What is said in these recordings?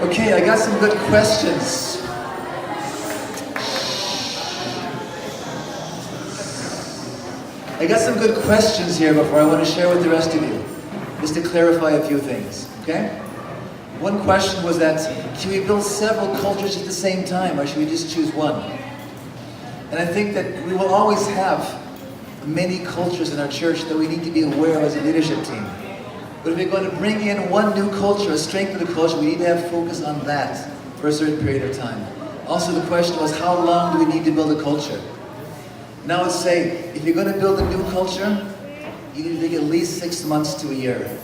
Okay, I got some good questions. I got some good questions here before I want to share with the rest of you, just to clarify a few things, okay? One question was that, should we build several cultures at the same time, or should we just choose one? And I think that we will always have many cultures in our church that we need to be aware of as a leadership team. But if we're going to bring in one new culture, a strength of the culture, we need to have focus on that for a certain period of time. Also, the question was, how long do we need to build a culture? Now let's say, if you're going to build a new culture, you need to take at least 6 months to a year.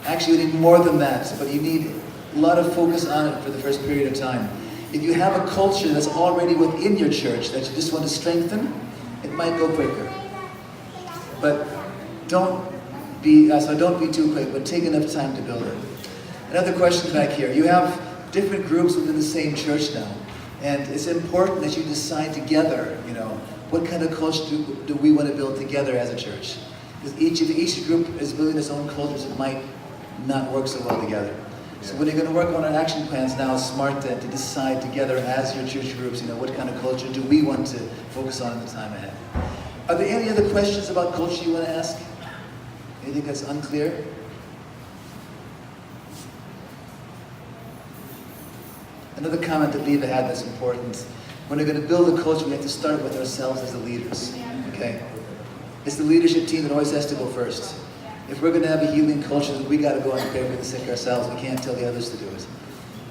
Actually, you need more than that, but you need a lot of focus on it for the first period of time. If you have a culture that's already within your church that you just want to strengthen, it might go quicker. But don't be too quick, but take enough time to build it. Another question back here. You have different groups within the same church now, and it's important that you decide together, what kind of culture do we want to build together as a church? Because each group is building its own cultures, it might not work so well together. So when you're going to work on our action plans now, it's smart to decide together as your church groups, what kind of culture do we want to focus on in the time ahead. Are there any other questions about culture you want to ask? Anything that's unclear? Another comment that Leva had that's important. When we're going to build a culture, we have to start with ourselves as the leaders. Okay? It's the leadership team that always has to go first. If we're going to have a healing culture, we got to go and pray for the sick ourselves. We can't tell the others to do it.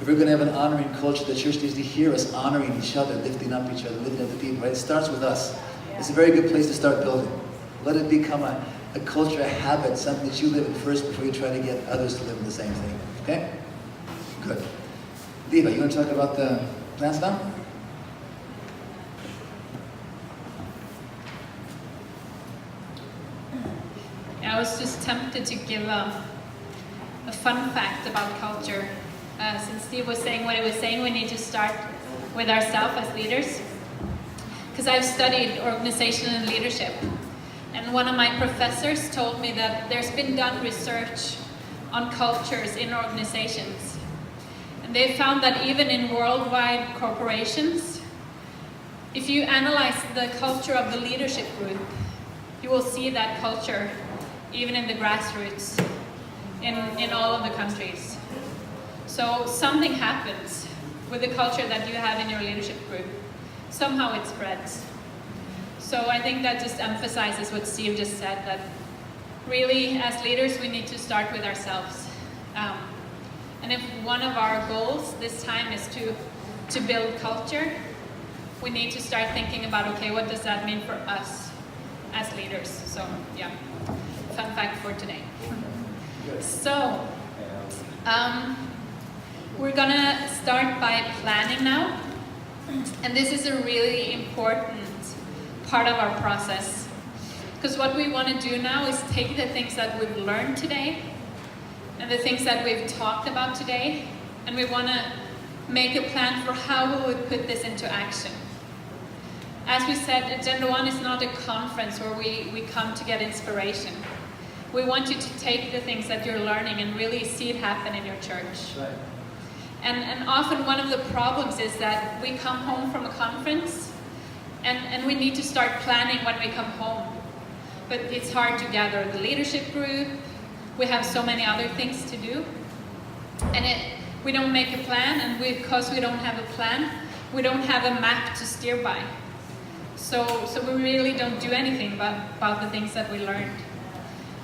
If we're going to have an honoring culture, the church needs to hear us honoring each other, lifting up each other, lifting up the people. Right? It starts with us. It's a very good place to start building. Let it become a culture, a habit, something that you live in first before you try to get others to live in the same thing. Okay? Good. Leva, you want to talk about the plans now? I was just tempted to give a fun fact about culture. Since Steve was saying what he was saying, we need to start with ourselves as leaders. Because I've studied organization and leadership. And one of my professors told me that there's been done research on cultures in organizations. And they found that even in worldwide corporations, if you analyze the culture of the leadership group, you will see that culture even in the grassroots in all of the countries. So something happens with the culture that you have in your leadership group. Somehow it spreads. So I think that just emphasizes what Steve just said, that really as leaders we need to start with ourselves. And if one of our goals this time is to build culture, we need to start thinking about, okay, what does that mean for us as leaders? So yeah, fun fact for today. So we're gonna start by planning now. And this is a really important part of our process. Because what we want to do now is take the things that we've learned today and the things that we've talked about today, and we want to make a plan for how we would put this into action. As we said, Agenda 1 is not a conference where we come to get inspiration. We want you to take the things that you're learning and really see it happen in your church. Right. And often one of the problems is that we come home from a conference and we need to start planning when we come home. But it's hard to gather the leadership group. We have so many other things to do. And we don't make a plan, and because we don't have a plan, we don't have a map to steer by. So we really don't do anything about the things that we learned.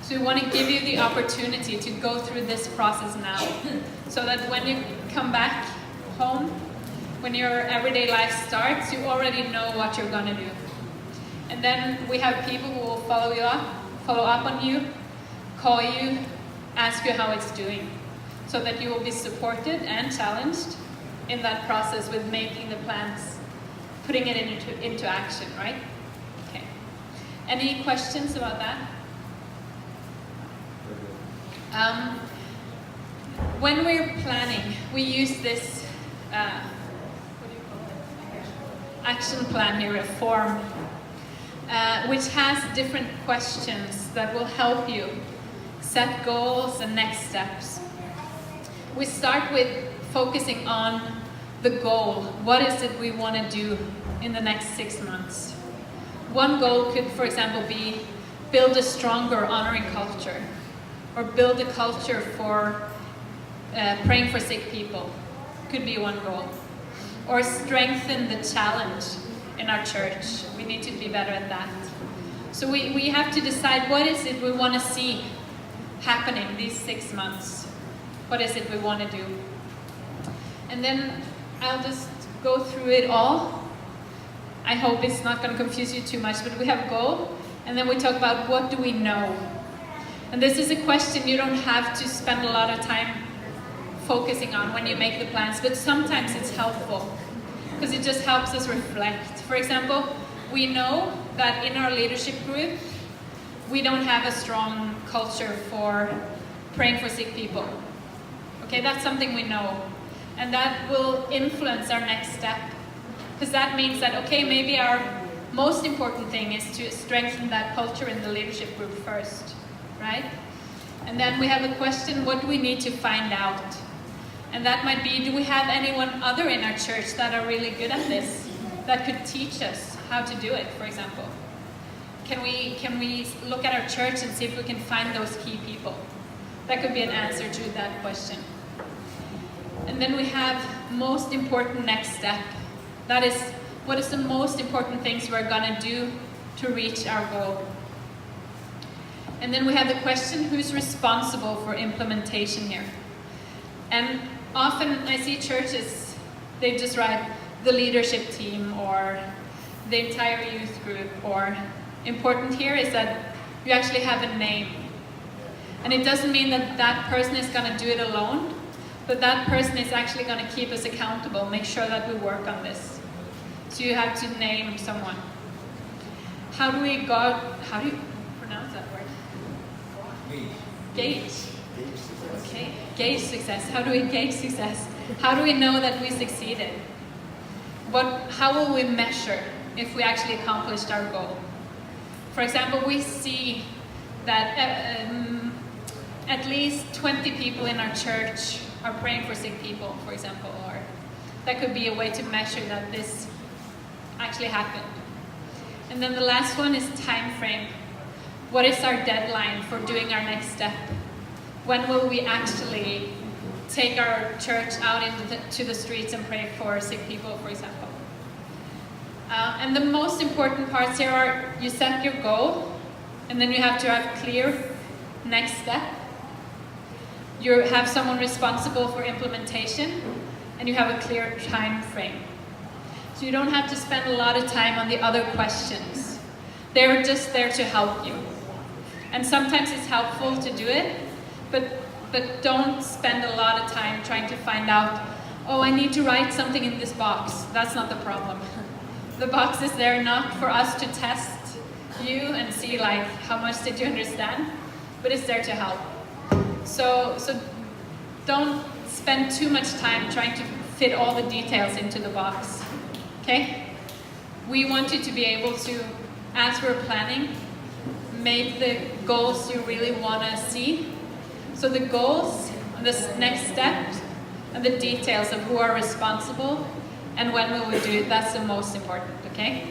So we want to give you the opportunity to go through this process now, so that when you come back home, when your everyday life starts, you already know what you're going to do. And then we have people who will follow up on you, call you, ask you how it's doing, so that you will be supported and challenged in that process with making the plans, putting it into action, right? Okay. Any questions about that? When we're planning, we use this what do you call it? Action plan here, a form, which has different questions that will help you set goals and next steps. We start with focusing on the goal. What is it we want to do in the next 6 months? One goal could, for example, be build a stronger honoring culture, or build a culture for praying for sick people. Could be one goal. Or strengthen the challenge in our church. We need to be better at that. So we have to decide what is it we want to see happening these 6 months. What is it we want to do? And then I'll just go through it all. I hope it's not going to confuse you too much, but we have a goal, and then we talk about what do we know. And this is a question you don't have to spend a lot of time focusing on when you make the plans, but sometimes it's helpful because it just helps us reflect. For example, we know that in our leadership group, we don't have a strong culture for praying for sick people. Okay, that's something we know. And that will influence our next step. Because that means that, okay, maybe our most important thing is to strengthen that culture in the leadership group first, right? And then we have a question, what do we need to find out? And that might be, do we have anyone other in our church that are really good at this, that could teach us how to do it, for example? Can we look at our church and see if we can find those key people? That could be an answer to that question. And then we have most important next step. That is, what is the most important things we're going to do to reach our goal? And then we have the question, who's responsible for implementation here? And often I see churches, they just write the leadership team or the entire youth group, or important here is that you actually have a name. And it doesn't mean that that person is going to do it alone, but that person is actually going to keep us accountable, make sure that we work on this. So you have to name someone. How do you pronounce that word? Gauge. Okay, gauge success. How do we gauge success? How do we know that we succeeded? How will we measure if we actually accomplished our goal? For example, we see that at least 20 people in our church are praying for sick people, for example, or that could be a way to measure that this actually happened. And then the last one is time frame. What is our deadline for doing our next step? When will we actually take our church out into the streets and pray for sick people, for example? And the most important parts here are you set your goal, and then you have to have clear next step. You have someone responsible for implementation, and you have a clear time frame. So you don't have to spend a lot of time on the other questions. They're just there to help you. And sometimes it's helpful to do it, but don't spend a lot of time trying to find out, oh, I need to write something in this box. That's not the problem. The box is there not for us to test you and see like how much did you understand, but it's there to help. So don't spend too much time trying to fit all the details into the box, okay? We want you to be able to, as we're planning, make the goals you really want to see. So the goals, the next steps, and the details of who are responsible and when will we do it, that's the most important, okay?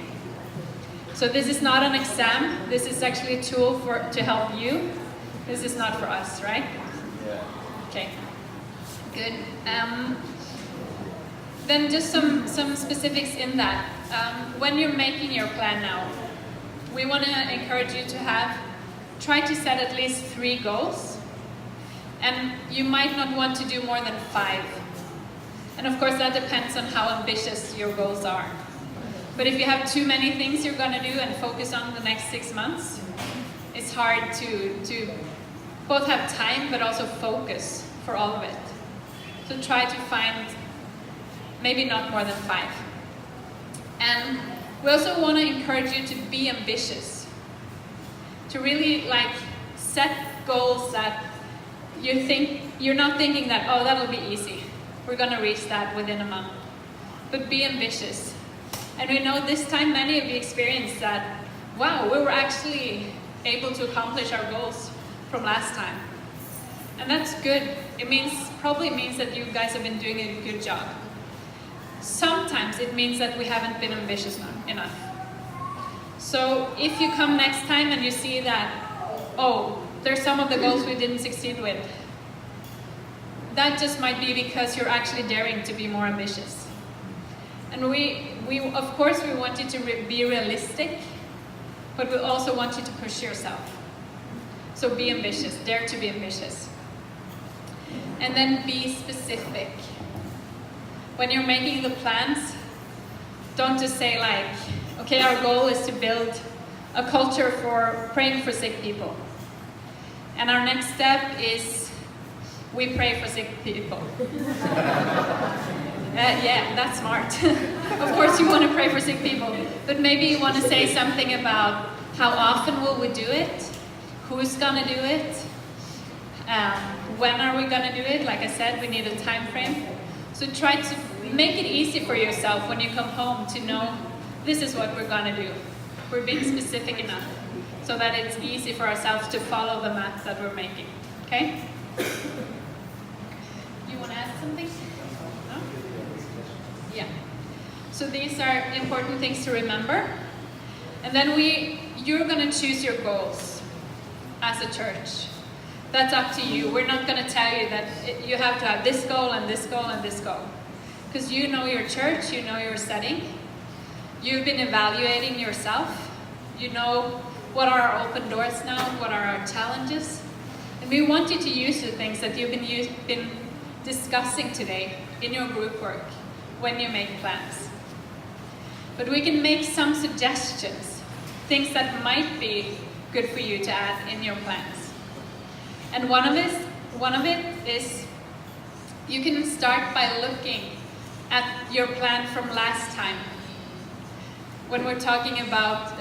So this is not an exam, this is actually a tool to help you. This is not for us, right? Yeah. Okay, good. Then just some specifics in that. When you're making your plan now, we want to encourage you to try to set at least 3 goals. And you might not want to do more than 5. And of course that depends on how ambitious your goals are. But if you have too many things you're going to do and focus on the next 6 months, it's hard to both have time but also focus for all of it. So try to find maybe not more than 5. And we also want to encourage you to be ambitious. To really set goals that you're not thinking that, oh, that'll be easy. We're going to reach that within a month. But be ambitious. And we know this time many of you experienced that, wow, we were actually able to accomplish our goals from last time. And that's good. It probably means that you guys have been doing a good job. Sometimes it means that we haven't been ambitious enough. So if you come next time and you see that, oh, there's some of the goals we didn't succeed with, that just might be because you're actually daring to be more ambitious. And we of course, we want you to be realistic, but we also want you to push yourself. So be ambitious, dare to be ambitious. And then be specific. When you're making the plans, don't just say like, okay, our goal is to build a culture for praying for sick people. And our next step is we pray for sick people. Yeah, that's smart. Of course you want to pray for sick people, but maybe you want to say something about how often will we do it, who's going to do it, when are we going to do it. Like I said, we need a time frame. So try to make it easy for yourself when you come home to know this is what we're going to do. We're being specific enough so that it's easy for ourselves to follow the map that we're making. Okay? You want to add something? No? Yeah. So these are important things to remember. And then you're going to choose your goals as a church. That's up to you. We're not going to tell you that you have to have this goal and this goal and this goal. Because you know your church, you know your setting. You've been evaluating yourself. You know what are our open doors now, what are our challenges. And we want you to use the things that you've been discussing today in your group work when you make plans. But we can make some suggestions, things that might be good for you to add in your plans. And one of it is you can start by looking at your plan from last time. When we're talking about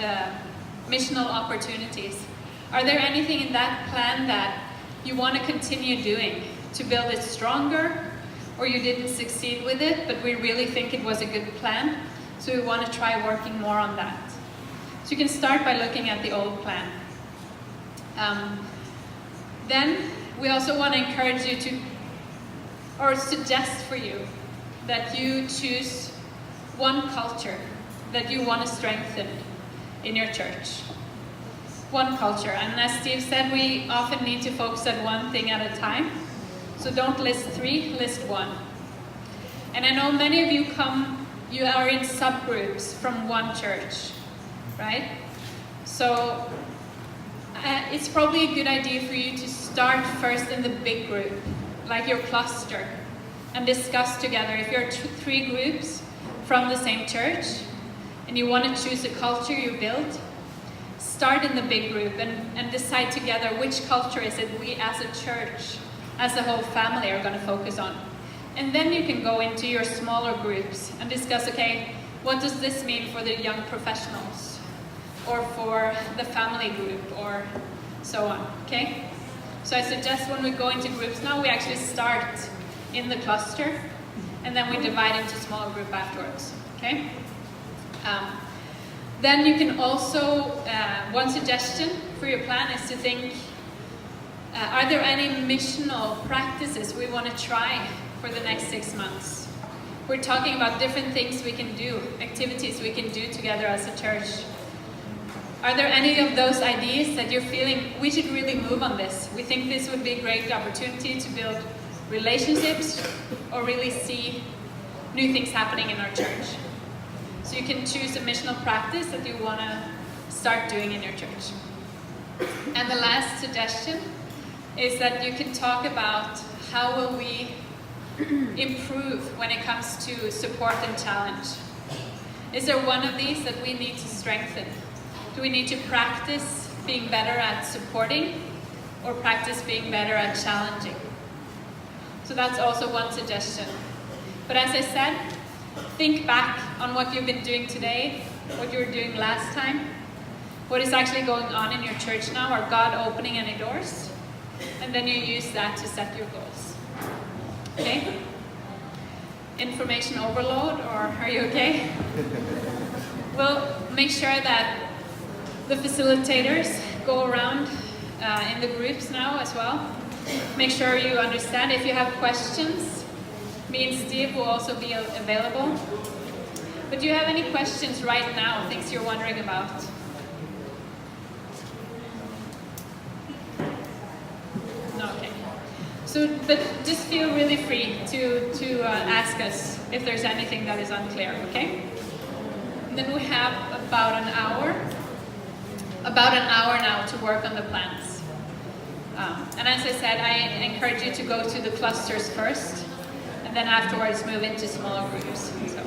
missional opportunities, are there anything in that plan that you want to continue doing to build it stronger, or you didn't succeed with it, but we really think it was a good plan, so we want to try working more on that? So you can start by looking at the old plan. Then we also want to encourage you or suggest for you that you choose one culture that you want to strengthen in your church. One culture. And as Steve said, we often need to focus on one thing at a time. So don't list 3, list 1. And I know many of you are in subgroups from one church, right? So it's probably a good idea for you to start first in the big group, like your cluster, and discuss together. If you're 3 groups from the same church, and you want to choose a culture you build, start in the big group and decide together which culture is it we as a church, as a whole family are going to focus on. And then you can go into your smaller groups and discuss, okay, what does this mean for the young professionals? Or for the family group, or so on, okay? So I suggest when we go into groups now, we actually start in the cluster, and then we divide into smaller group afterwards, okay? Then you can also, one suggestion for your plan is to think, are there any missional practices we want to try for the next 6 months? We're talking about different things we can do, activities we can do together as a church. Are there any of those ideas that you're feeling, we should really move on this? We think this would be a great opportunity to build relationships or really see new things happening in our church. So you can choose a missional practice that you want to start doing in your church. And the last suggestion is that you can talk about how will we improve when it comes to support and challenge. Is there one of these that we need to strengthen? Do we need to practice being better at supporting or practice being better at challenging? So that's also one suggestion. But as I said, think back on what you've been doing today, what you were doing last time, what is actually going on in your church now, are God opening any doors? And then you use that to set your goals. Okay? Information overload, or are you okay? We'll make sure that the facilitators go around in the groups now as well. make sure you understand. If you have questions, me and Steve will also be available. But do you have any questions right now, things you're wondering about? No, okay. So, but just feel really free to ask us if there's anything that is unclear, okay? And then we have about an hour now to work on the plans. And as I said, I encourage you to go to the clusters first, and then afterwards move into smaller groups. So.